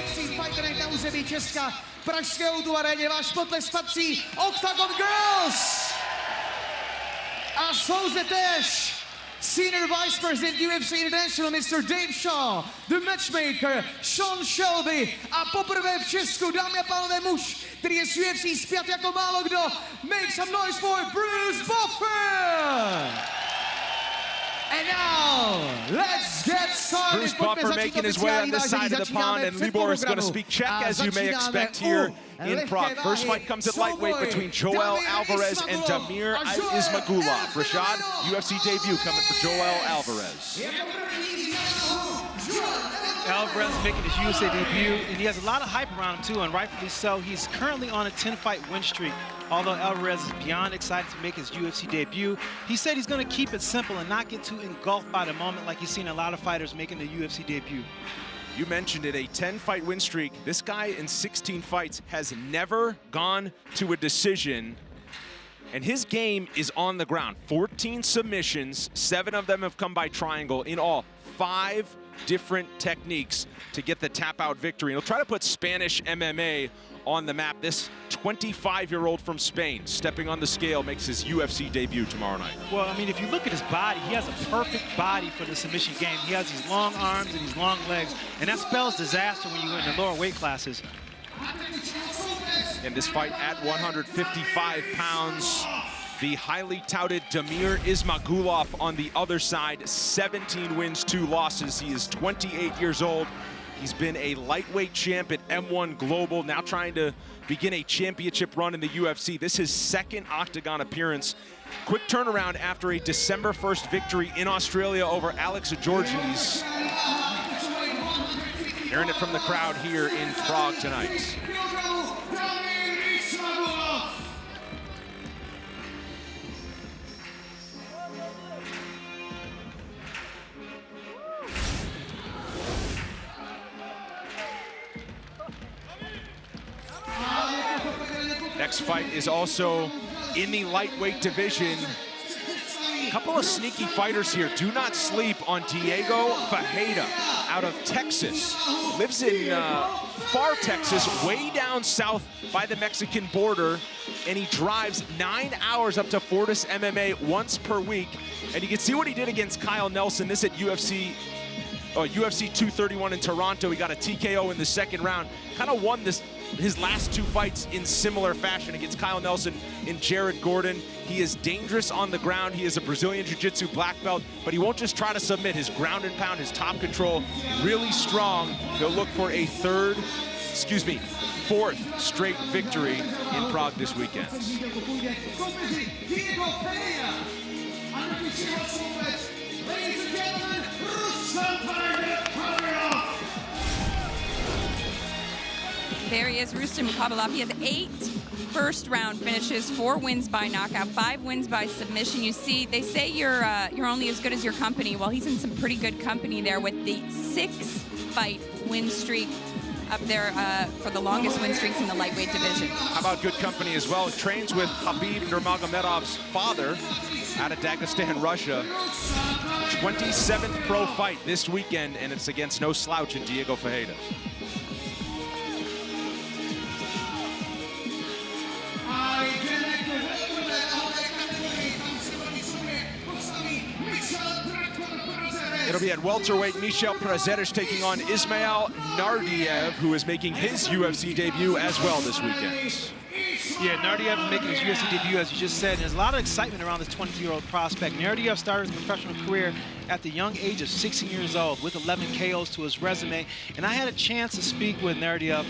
UFC Fight Night na území Česka. Pražské O2 aréně váš potlesk patří Octagon Girls. A jsou zde též Senior Vice President UFC International Mr. Dave Shaw, the matchmaker Sean Shelby a poprvé v Česku, dámy a pánové, muž, který je s UFC spjat jako málo kdo. Make some noise for Bruce Buffer! And now, let's get started. Bruce Buffer making his way on this side of the pond, and Libor is going to speak Czech, as you may expect here in Prague. First fight comes at lightweight between Joel Alvarez and Damir Ismagulov. Rashad, UFC debut coming for Joel Alvarez. Alvarez making his UFC debut, and he has a lot of hype around him too, and rightfully so. He's currently on a 10-fight win streak. Although Alvarez is beyond excited to make his UFC debut, he said he's going to keep it simple and not get too engulfed by the moment like he's seen a lot of fighters making the UFC debut. You mentioned it, a 10-fight win streak. This guy in 16 fights has never gone to a decision, and his game is on the ground. 14 submissions, 7 of them have come by triangle. In all, 5 different techniques to get the tap-out victory. He'll try to put Spanish MMA on the map. This 25-year-old from Spain, stepping on the scale, makes his UFC debut tomorrow night. Well, I mean, if you look at his body, he has a perfect body for the submission game. He has these long arms and these long legs, and that spells disaster when you go in the lower weight classes. In this fight at 155 pounds, the highly touted Damir Ismagulov on the other side, 17 wins, 2 losses. He is 28 years old. He's been a lightweight champ at M1 Global, now trying to begin a championship run in the UFC. This is his second octagon appearance. Quick turnaround after a December 1st victory in Australia over Alex Georges. Hearing it from the crowd here in Prague tonight. Next fight is also in the lightweight division. A couple of sneaky fighters here. Do not sleep on Thiago Santos out of Texas. Lives in far Texas, way down south by the Mexican border, and he drives 9 hours up to Fortis MMA once per week. And you can see what he did against Kyle Nelson. This at UFC 231 in Toronto. He got a TKO in the second round. Kind of won his last 2 fights in similar fashion against Kyle Nelson and Jared Gordon. He is dangerous on the ground. He is a Brazilian Jiu-Jitsu black belt, but he won't just try to submit. His ground and pound, his top control, really strong. He'll look for a fourth straight victory in Prague this weekend. There he is, Rustam Kabalov. He has 8 first-round finishes, 4 wins by knockout, 5 wins by submission. You see, they say you're only as good as your company. Well, he's in some pretty good company there with the 6-fight win streak up there for the longest win streaks in the lightweight division. How about good company as well? Trains with Khabib Nurmagomedov's father out of Dagestan, Russia. 27th pro fight this weekend, and it's against no slouch in Thiago Santos. It'll be at welterweight, Michel Prazeres taking on Ismail Nardiev, who is making his UFC debut as well this weekend. Yeah, Nardiev making his UFC debut, as you just said. There's a lot of excitement around this 22-year-old prospect. Nardiev started his professional career at the young age of 16 years old with 11 KOs to his resume. And I had a chance to speak with Nardiev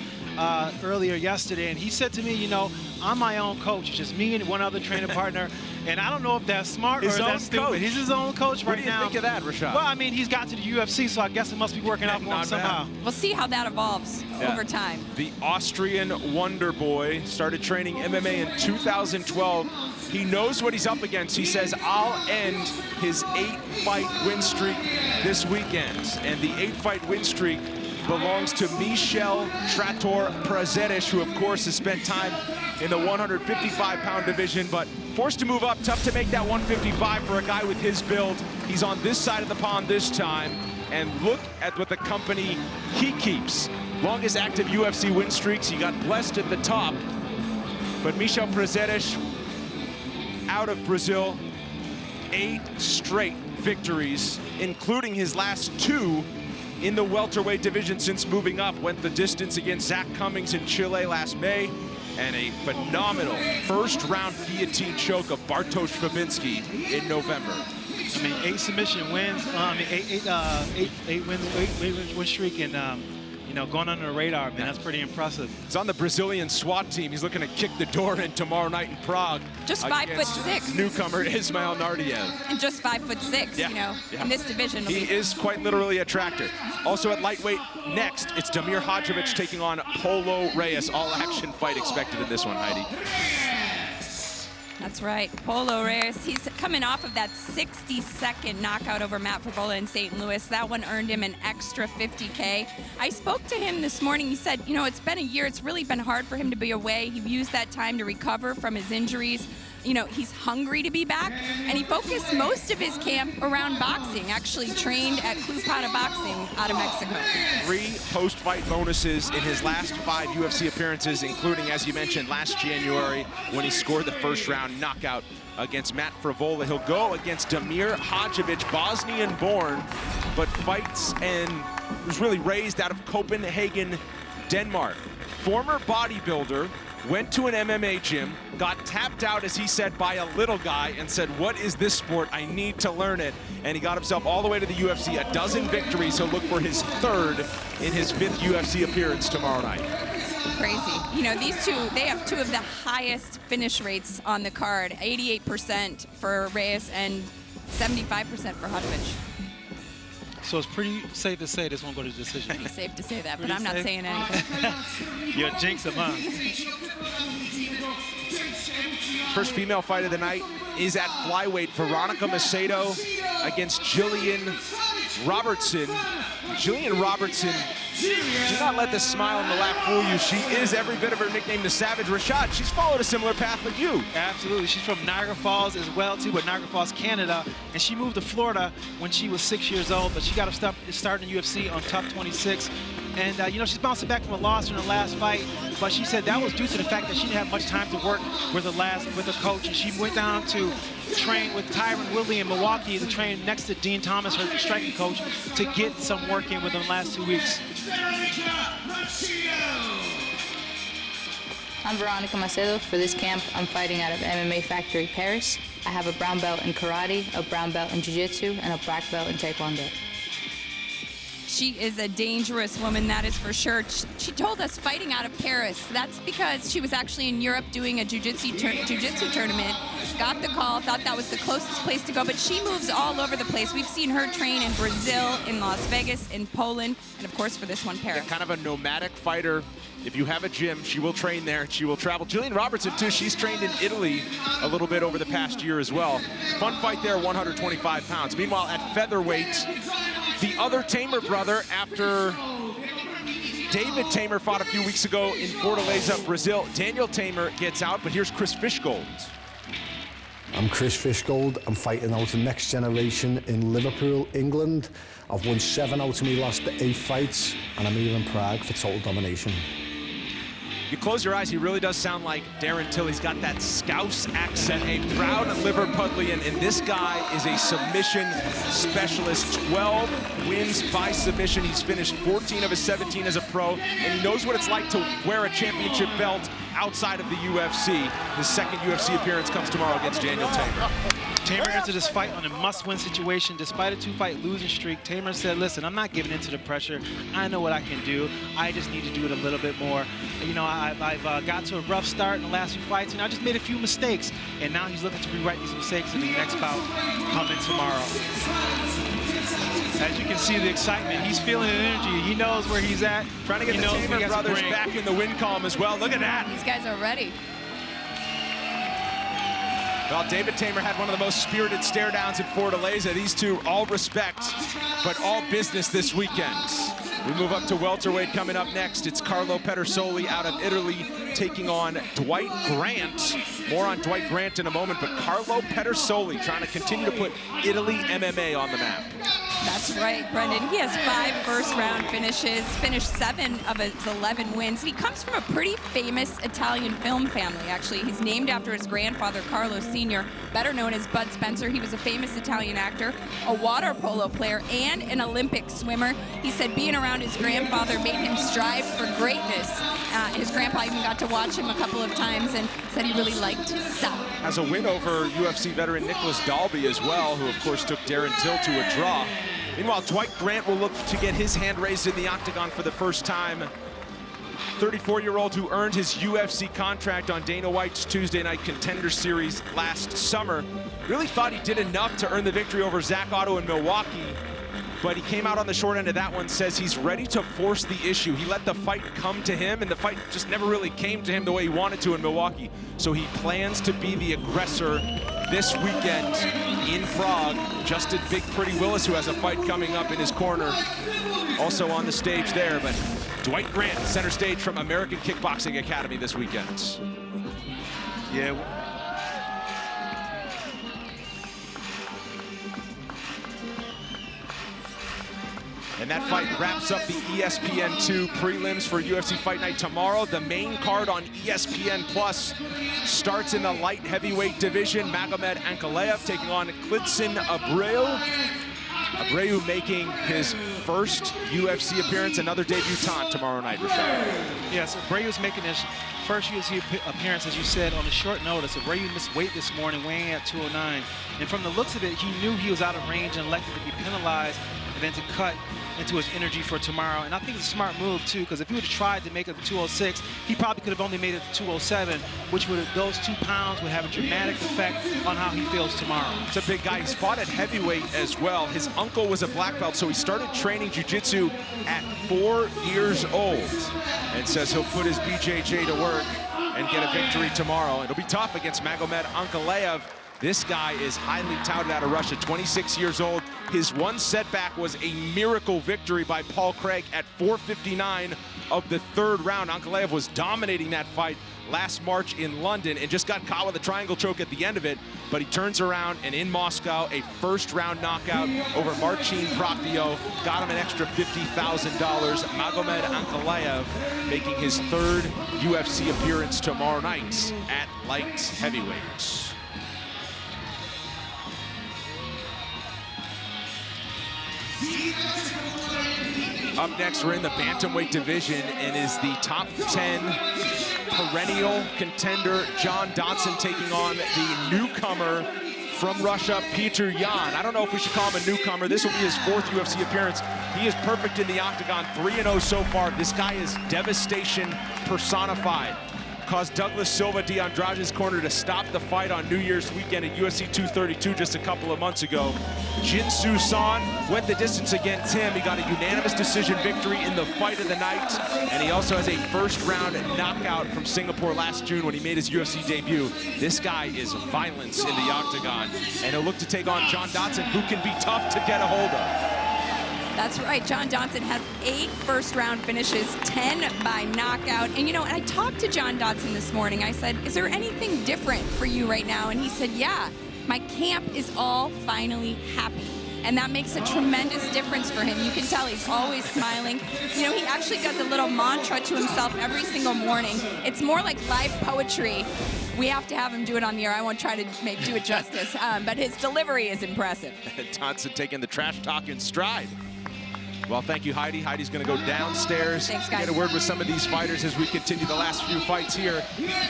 earlier yesterday, and he said to me, you know, I'm my own coach. It's just me and one other training partner. And I don't know if that's smart or that's stupid. He's his own coach right now. What do you think of that, Rashad? Well, I mean, he's got to the UFC, so I guess it must be working out for him somehow. We'll see how that evolves over time. The Austrian Wonder Boy started training MMA in 2012. He knows what he's up against. He says, I'll end his 8-fight win streak this weekend. And the 8-fight win streak belongs to Michel Trator Prazeres, who, of course, has spent time in the 155-pound division, but forced to move up. Tough to make that 155 for a guy with his build. He's on this side of the pond this time. And look at what the company he keeps. longest active UFC win streaks. He got blessed at the top. But Michel Prazeres, out of Brazil, 8 straight victories, including his last 2 in the welterweight division since moving up. Went the distance against Zach Cummings in Chile last May, and a phenomenal first-round guillotine choke of Bartosz Fabinski in November. I mean, 8 submission wins. Eight win streak, and you know, going under the radar, man, that's pretty impressive. He's on the Brazilian SWAT team. He's looking to kick the door in tomorrow night in Prague. Just 5'6". Newcomer Ismail Nardiev. And just 5'6", Yeah, you know, yeah. in this division. He is quite literally a tractor. Also at lightweight next, it's Damir Hadžović taking on Polo Reyes. All action fight expected in this one, Heidi. That's right, Polo Reyes. He's coming off of that 60-second knockout over Matt Frevola in St. Louis. That one earned him an extra $50K. I spoke to him this morning. He said, you know, it's been a year. It's really been hard for him to be away. He used that time to recover from his injuries. You know, he's hungry to be back, and he focused most of his camp around boxing, actually trained at Club Pata Boxing out of Mexico. 3 post-fight bonuses in his last 5 UFC appearances, including, as you mentioned, last January when he scored the first-round knockout against Matt Frevola. He'll go against Damir Hadžović, Bosnian-born, but fights and was really raised out of Copenhagen, Denmark. Former bodybuilder, went to an MMA gym, got tapped out, as he said, by a little guy and said, what is this sport? I need to learn it. And he got himself all the way to the UFC, a dozen victories. He'll look for his 3rd in his 5th UFC appearance tomorrow night. Crazy. You know, these two, they have 2 of the highest finish rates on the card, 88% for Reyes and 75% for Hadžović. So it's pretty safe to say this won't go to decision. Pretty safe to say that, but Pretty I'm not safe? saying anything. You're jinx him, huh? First female fight of the night is at flyweight. Veronica Macedo against Jillian Robertson. Jillian Robertson, do not let the smile and the laugh fool you. She is every bit of her nickname, the Savage. Rashad, she's followed a similar path like you. Absolutely. She's from Niagara Falls as well, too, but Niagara Falls, Canada. And she moved to Florida when she was 6 years old, but she got her start in UFC on Tough 26. And, you know, she's bouncing back from a loss in her last fight, but she said that was due to the fact that she didn't have much time to work with her coach. And she went down to train with Tyron Woodley in Milwaukee to train next to Dean Thomas, her striking coach, to get some work in within the last 2 weeks. I'm Veronica Macedo. For this camp, I'm fighting out of MMA Factory Paris. I have a brown belt in karate, a brown belt in jiu-jitsu, and a black belt in taekwondo. She is a dangerous woman, that is for sure. She told us fighting out of Paris. That's because she was actually in Europe doing a jiu-jitsu tournament, got the call, thought that was the closest place to go, but she moves all over the place. We've seen her train in Brazil, in Las Vegas, in Poland, and of course for this one, Paris. Yeah, kind of a nomadic fighter. If you have a gym, she will train there. She will travel. Jillian Robertson, too, she's trained in Italy a little bit over the past year as well. Fun fight there, 125 pounds. Meanwhile, at featherweight, the other Tamer brother, after David Tamer fought a few weeks ago in Fortaleza, Brazil, Daniel Tamer gets out, but here's Chris Fishgold. I'm Chris Fishgold. I'm fighting out the next generation in Liverpool, England. I've won 7 out of my last 8 fights, and I'm here in Prague for total domination. You close your eyes, he really does sound like Darren Till. He's got that Scouse accent, a proud Liverpudlian, and this guy is a submission specialist. 12 wins by submission. He's finished 14 of his 17 as a pro, and he knows what it's like to wear a championship belt outside of the UFC. His second UFC appearance comes tomorrow against Daniel Tamer. Tamer entered this fight on a must-win situation. Despite a 2-fight losing streak, Tamer said, listen, I'm not giving in to the pressure. I know what I can do. I just need to do it a little bit more. You know, I've got to a rough start in the last few fights, and I just made a few mistakes. And now he's looking to rewrite these mistakes in the next bout coming tomorrow. As you can see the excitement, he's feeling the energy. He knows where he's at. Trying to get the Tamer brothers back in the win column as well. Look at that. These guys are ready. Well, David Tamer had one of the most spirited stare downs at Fortaleza. These two, all respect, but all business this weekend. We move up to welterweight coming up next. It's Carlo Pedersoli out of Italy taking on Dwight Grant. More on Dwight Grant in a moment, but Carlo Pedersoli trying to continue to put Italy MMA on the map. That's right, Brendan. He has 5 first-round finishes, finished 7 of his 11 wins. He comes from a pretty famous Italian film family, actually. He's named after his grandfather, Carlo Sr., better known as Bud Spencer. He was a famous Italian actor, a water polo player, and an Olympic swimmer. He said being around his grandfather made him strive for greatness. His grandpa even got to watch him a couple of times and said he really liked his style. Has a win over UFC veteran Nicholas Dalby as well, who of course took Darren Till to a draw. Meanwhile, Dwight Grant will look to get his hand raised in the octagon for the first time. 34-year-old who earned his UFC contract on Dana White's Tuesday Night Contender Series last summer. Really thought he did enough to earn the victory over Zach Otto in Milwaukee, but he came out on the short end of that one, says he's ready to force the issue. He let the fight come to him, and the fight just never really came to him the way he wanted to in Milwaukee. So he plans to be the aggressor this weekend in Prague. Justin Big Pretty Willis, who has a fight coming up in his corner, also on the stage there. But Dwight Grant, center stage from American Kickboxing Academy this weekend. Yeah. And that fight wraps up the ESPN2 prelims for UFC Fight Night tomorrow. The main card on ESPN Plus starts in the light heavyweight division. Magomed Ankalaev taking on Klidson Abreu. Abreu making his first UFC appearance, another debutant tomorrow night, Rashad. Yes, Abreu's making his first UFC appearance, as you said, on a short notice. Abreu missed weight this morning, weighing at 209. And from the looks of it, he knew he was out of range and elected to be penalized and then to cut into his energy for tomorrow. And I think it's a smart move, too, because if he would have tried to make it to 206, he probably could have only made it to 207, which would have, those 2 pounds would have a dramatic effect on how he feels tomorrow. It's a big guy. He's fought at heavyweight as well. His uncle was a black belt, so he started training jiu-jitsu at 4 years old, and says he'll put his BJJ to work and get a victory tomorrow. It'll be tough against Magomed Ankalaev. This guy is highly touted out of Russia, 26 years old. His one setback was a miracle victory by Paul Craig at 4:59 of the 3rd round. Ankalaev was dominating that fight last March in London and just got caught with a triangle choke at the end of it. But he turns around, and in Moscow, a first-round knockout over Marcin Prokopiev got him an extra $50,000. Magomed Ankalaev making his 3rd UFC appearance tomorrow night at light heavyweight. Up next, we're in the bantamweight division, and is the top 10 perennial contender John Dodson taking on the newcomer from Russia, Petr Yan. I don't know if we should call him a newcomer. This will be his 4th UFC appearance. He is perfect in the octagon, 3-0 so far. This guy is devastation personified. Caused Douglas Silva de Andrade's corner to stop the fight on New Year's weekend at UFC 232 just a couple of months ago. Jin Soo Son went the distance against him. He got a unanimous decision victory in the fight of the night, and he also has a first-round knockout from Singapore last June when he made his UFC debut. This guy is violence in the octagon, and he'll look to take on John Dodson, who can be tough to get a hold of. That's right. John Dodson has 8 first-round finishes, 10 by knockout. And, you know, I talked to John Dodson this morning. I said, is there anything different for you right now? And he said, yeah, my camp is all finally happy. And that makes a tremendous difference for him. You can tell he's always smiling. You know, he actually does a little mantra to himself every single morning. It's more like live poetry. We have to have him do it on the air. I won't try to do it justice, but his delivery is impressive. Dodson taking the trash talk in stride. Well, thank you, Heidi. Heidi's going to go downstairs. Thanks, guys. Get a word with some of these fighters as we continue the last few fights here.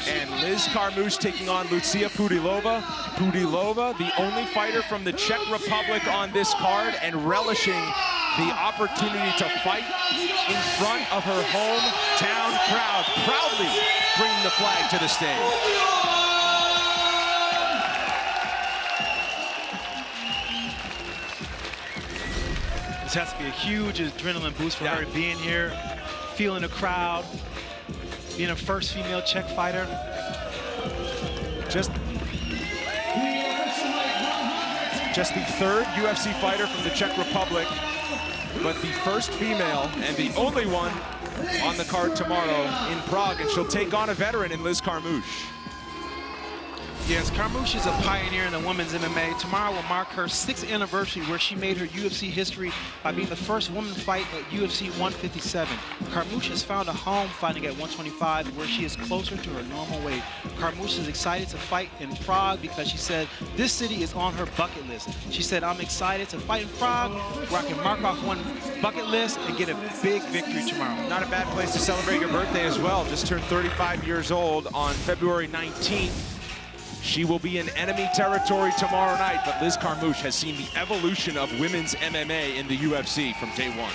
And Liz Carmouche taking on Lucia Pudilova. Pudilova, the only fighter from the Czech Republic on this card, and relishing the opportunity to fight in front of her hometown crowd, proudly bringing the flag to the stage. This has to be a huge adrenaline boost for her, being here, feeling the crowd, being a first female Czech fighter. Just the 3rd UFC fighter from the Czech Republic, but the first female and the only one on the card tomorrow in Prague, and she'll take on a veteran in Liz Carmouche. Yes, Carmouche is a pioneer in the women's MMA. Tomorrow will mark her 6th anniversary where she made her UFC history by being the first woman fight at UFC 157. Carmouche has found a home fighting at 125 where she is closer to her normal weight. Carmouche is excited to fight in Prague because she said this city is on her bucket list. She said, I'm excited to fight in Prague where I can mark off one bucket list and get a big victory tomorrow. Not a bad place to celebrate your birthday as well. Just turned 35 years old on February 19th. She will be in enemy territory tomorrow night, but Liz Carmouche has seen the evolution of women's MMA in the UFC from day one.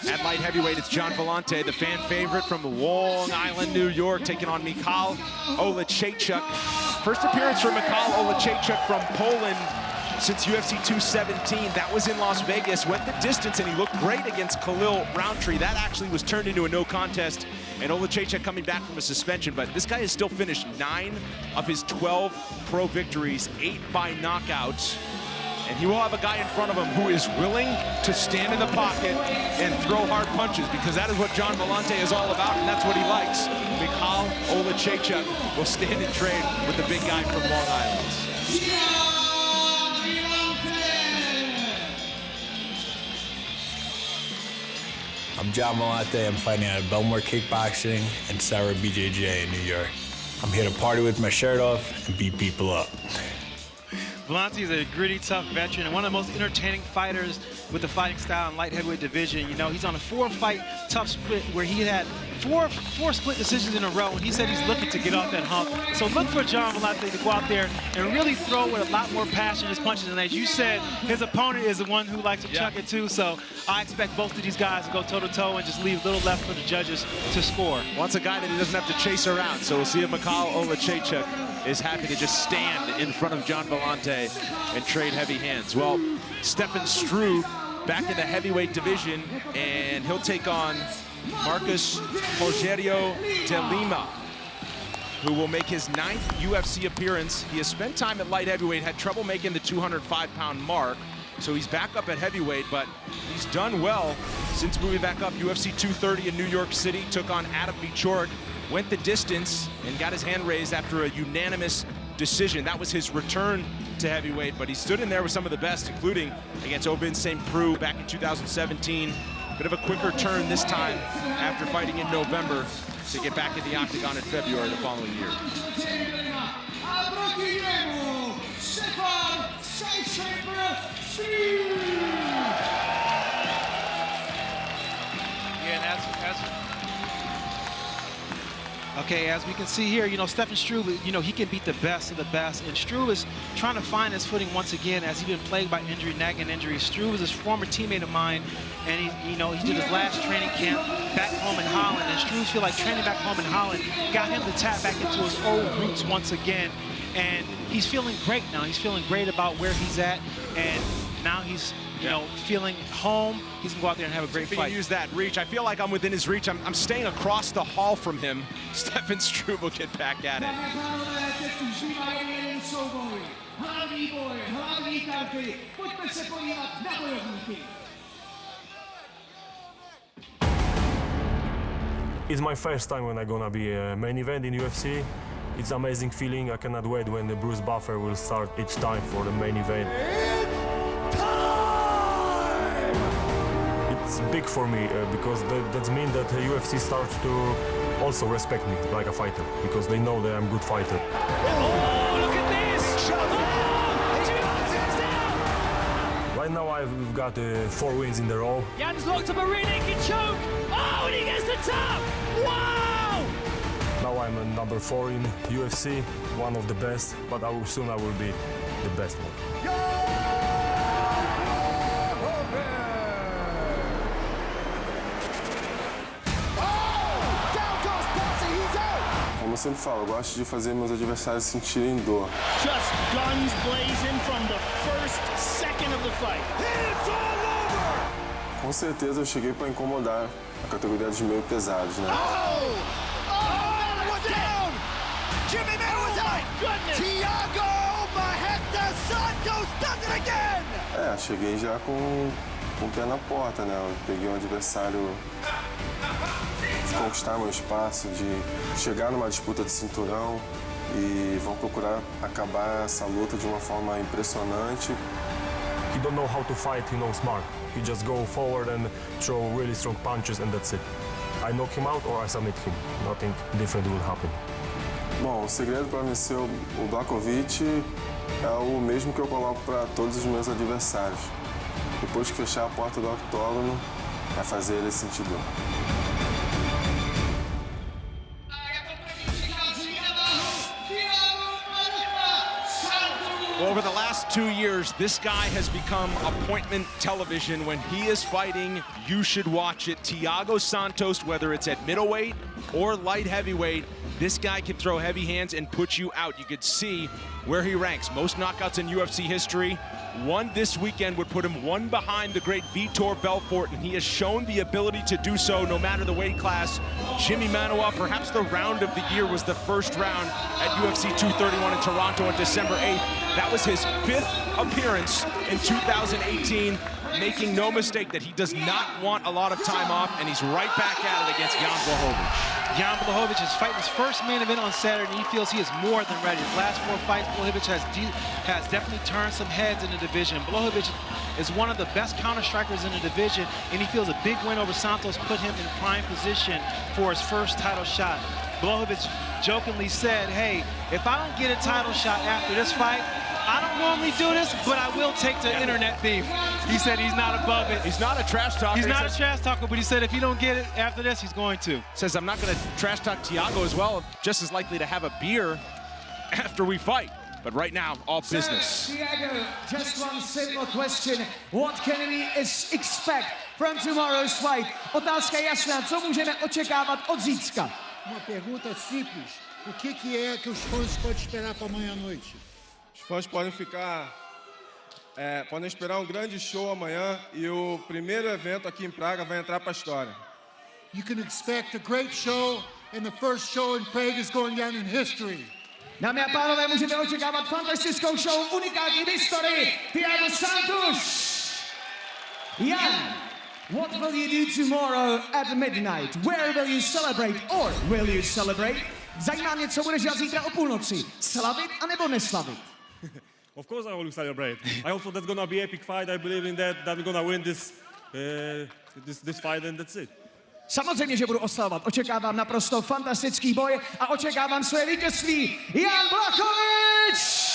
At light heavyweight, it's John Vellante, the fan favorite from Long Island, New York, taking on Michal Olejniczak. First appearance for Michal Olejniczak from Poland since UFC 217. That was in Las Vegas, went the distance, and he looked great against Khalil Roundtree. That actually was turned into a no contest, and Olejniczak coming back from a suspension. But this guy has still finished 9 of his 12 pro victories, 8 by knockout. And he will have a guy in front of him who is willing to stand in the pocket and throw hard punches, because that is what John Vellante is all about, and that's what he likes. Michal Olejniczak will stand and trade with the big guy from Long Island. I'm John Vellante. I'm fighting out of Belmore Kickboxing and Sarah BJJ in New York. I'm here to party with my shirt off and beat people up. Vellante is a gritty, tough veteran and one of the most entertaining fighters with the fighting style in light heavyweight division. You know, he's on a 4-fight tough split where he had four split decisions in a row, and he said he's looking to get off that hump. So look for John Vellante to go out there and really throw with a lot more passion in his punches. And as you said, his opponent is the one who likes to chuck it too. So I expect both of these guys to go toe-to-toe and just leave little left for the judges to score. Wants a guy that he doesn't have to chase around. So we'll see if Michal Olejniczak is happy to just stand in front of John Vellante and trade heavy hands. Well, Stefan Struve back in the heavyweight division, and he'll take on Marcus Rogério de Lima, who will make his 9th UFC appearance. He has spent time at light heavyweight, had trouble making the 205-pound mark, so he's back up at heavyweight, but he's done well since moving back up. UFC 230 in New York City, took on Adam Wieczorek, went the distance and got his hand raised after a unanimous decision. That was his return to heavyweight, but he stood in there with some of the best, including against Ovin St. Preux back in 2017. Bit of a quicker turn this time after fighting in November to get back in the octagon in February the following year. Okay, as we can see here, you know, Stefan Struve, you know, he can beat the best of the best, and Struve is trying to find his footing once again as he's been plagued by injury, nagging injuries. Struve is a former teammate of mine, and he did his last training camp back home in Holland, and Struve feel like training back home in Holland got him to tap back into his old roots once again, and he's feeling great now. He's feeling great about where he's at, and now he's feeling home. He's gonna go out there and have a great fight. Use that reach. I feel like I'm within his reach. I'm staying across the hall from him. Stefan Struve will get back at it. It's my first time when I'm gonna be a main event in UFC. It's an amazing feeling. I cannot wait when the Bruce Buffer will start. It's time for the main event. It's big for me because that means that the UFC starts to also respect me like a fighter, because they know that I'm a good fighter. Oh, look at this! Right now I've got 4 wins in a row. Jan's locked up a rear naked choke! Oh, and he gets the top! Wow! Now I'm number 4 in UFC, one of the best, but soon I will be the best one. Como eu sempre falo, eu gosto de fazer meus adversários sentirem dor. Just guns blazing from the first second of the fight. It's all over! Com certeza eu cheguei para incomodar a categoria dos meio pesados, né? Down! Jimmy Manoa! Thiago Santos does it again! Cheguei já com o pé na porta, né? Eu peguei um adversário conquistar meu espaço, de chegar numa disputa de cinturão e vão procurar acabar essa luta de uma forma impressionante. He don't know how to fight, he knows smart. He just go forward and throw really strong punches and that's it. I knock him out or I submit him. Nothing different will happen. Bom, o segredo para vencer o Błachowicz é o mesmo que eu coloco para todos os meus adversários. Depois que fechar a porta do octógono, é fazer ele sentir dor. Over the last 2 years, this guy has become appointment television. When he is fighting, you should watch it. Thiago Santos, whether it's at middleweight or light heavyweight, this guy can throw heavy hands and put you out. You could see where he ranks. Most knockouts in UFC history. One this weekend would put him one behind the great Vitor Belfort, and he has shown the ability to do so no matter the weight class. Jimmy Manoa, perhaps the round of the year was the first round at UFC 231 in Toronto on December 8th. That was his 5th appearance in 2018, making no mistake that he does not want a lot of time off, and he's right back at it against Jan Błachowicz. Jan Błachowicz is fighting his first main event on Saturday, and he feels he is more than ready. His last 4 fights, Błachowicz has definitely turned some heads in the division. Błachowicz is one of the best counter-strikers in the division, and he feels a big win over Santos put him in prime position for his first title shot. Błachowicz jokingly said, hey, if I don't get a title shot after this fight, I don't normally do this, but I will take the internet beef. He said he's not above it. He's not a trash talker. He's not a trash talker, but he said if he don't get it after this, he's going to. Says I'm not going to trash talk Thiago as well. Just as likely to have a beer after we fight. But right now, all business. So, Thiago, just one simple question. What can we expect from tomorrow's fight? Otázka jasná, co můžeme očekávat od zítřka? Uma pergunta simples. O que é que os fãs podem esperar para amanhã à noite? Os fãs podem podem esperar um grande show amanhã e o primeiro evento aqui em Praga vai entrar para a história. You can expect a great show, and the first show in Prague is going down in history. Dámy a pánové, můžete očekávat fantastickou show, unikátní v historii. Thiago Santos. Jan, what will you do tomorrow at midnight? Where will you celebrate, or will you celebrate? Zajímá mě, co budeš dělat zítra o půlnoci. Slavit anebo neslavit? Of course I will celebrate. I also that's gonna be epic fight. I believe in that we're gonna win this fight and that's it. Samozřejmě, že budu oslavovat. Očekávám naprosto fantastický boj a očekávám své vítězství. Jan Błachowicz!